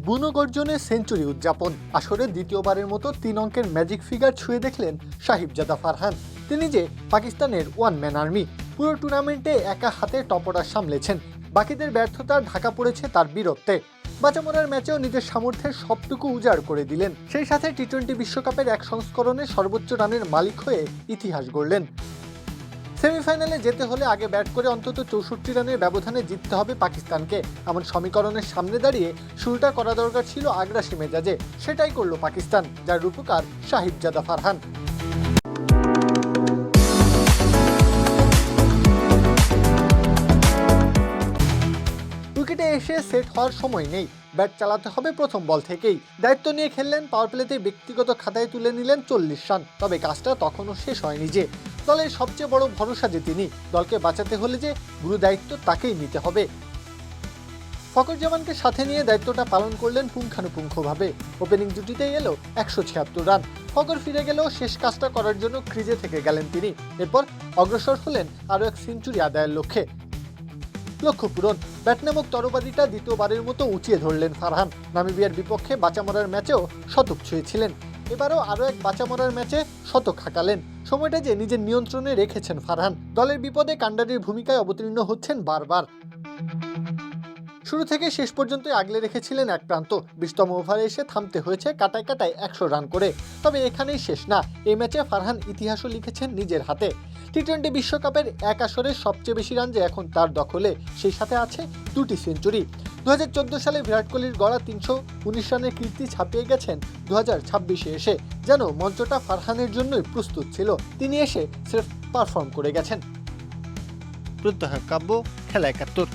বুনো গর্জনে সেঞ্চুরি উদযাপন। আসরে দ্বিতীয়বারের মতো 3 অঙ্কের ম্যাজিক ফিগার ছুঁয়ে দেখলেন সাহিবজাদা ফারহান। তিনি যে পাকিস্তানের ওয়ান ম্যান আর্মি, পুরো টুর্নামেন্টে একা হাতে টপ অর্ডার সামলেছেন। বাকিদের ব্যর্থতার ঢাকা পড়েছে তার বীরত্বে। বাঁচামরার ম্যাচেও নিজের সামর্থ্যের সবটুকু উজাড় করে দিলেন। সেই সাথে টি-20 বিশ্বকাপের এক সংস্করণে সর্বোচ্চ রানের মালিক হয়ে ইতিহাস গড়লেন। সেমিফাইনালে যেতে হলে আগে ব্যাট করে অন্তত 64 রানের ব্যবধানে জিততে হবে পাকিস্তানকে। এমন সমীকরণের সামনে দাঁড়িয়ে শুরুটা করা দরকার ছিল আগ্রাসী মেজাজে। সেটাই করল পাকিস্তান, যার রূপকার সাহিবজাদা ফারহান। উইকেটে এসে সেট হওয়ার সময় নেই, ব্যাট চালাতে হবে প্রথম বল থেকেই। দায়িত্ব নিয়ে খেললেন, পাওয়ার প্লেতে ব্যক্তিগত খাতায় তুলে নিলেন 40 রান। তবে কাজটা তখনও শেষ হয়নি যে। দলের সবচেয়ে বড় ভরসা যে তিনি, দলকে বাঁচাতে হলে যে গুরু দায়িত্ব তাকেই নিতে হবে। ফখর জামানকে সাথে নিয়ে দায়িত্বটা পালন করলেন পুঙ্খানুপুঙ্খভাবে। ওপেনিং জুটিতেই এলো 176 রান। ফখর ফিরে গেলেও শেষ কাজটা করার জন্য ক্রিজে থেকে গেলেন তিনি। এরপর অগ্রসর হলেন আরও এক সেঞ্চুরি আদায়ের লক্ষ্যে। লক্ষ্য পূরণ, ব্যাট নামক তরবারিটা দ্বিতীয়বারের মতো উঁচিয়ে ধরলেন ফারহান। নামিবিয়ার বিপক্ষে বাঁচামরার ম্যাচেও শতক ছুঁয়েছিলেন। এবারও আরও এক বাঁচামরার ম্যাচে শতক হাঁকালেন। সময়টা যে নিজের নিয়ন্ত্রণে রেখেছেন ফারহান। দলের বিপদে কান্ডারির ভূমিকায় অবতীর্ণ হচ্ছেন বারবার। শুরু থেকে শেষ পর্যন্ত আগলে রেখেছিলেন এক প্রান্ত। 20তম ওভারে এসে থামতে হয়েছে কাটায় কাটায় 100 রান করে। তবে এখানেই শেষ না, এই ম্যাচে ফারহান ইতিহাসও লিখেছেন নিজের হাতে। টি-20 বিশ্বকাপের এক আসরের সবচেয়ে বেশি রান যে এখন তার দখলে, সেই সাথে আছে 2টি সেঞ্চুরি। 2014 সালে বিরাট কোহলির গড়া 319 রানের কীর্তি ছাপিয়ে গেছেন 2026-এ এসে। যেন মঞ্চটা ফারহানের জন্যই প্রস্তুত ছিল, তিনি এসে সির্ফ পারফর্ম করে গেছেন। প্রত্যহ কাব্য, খেলা 71।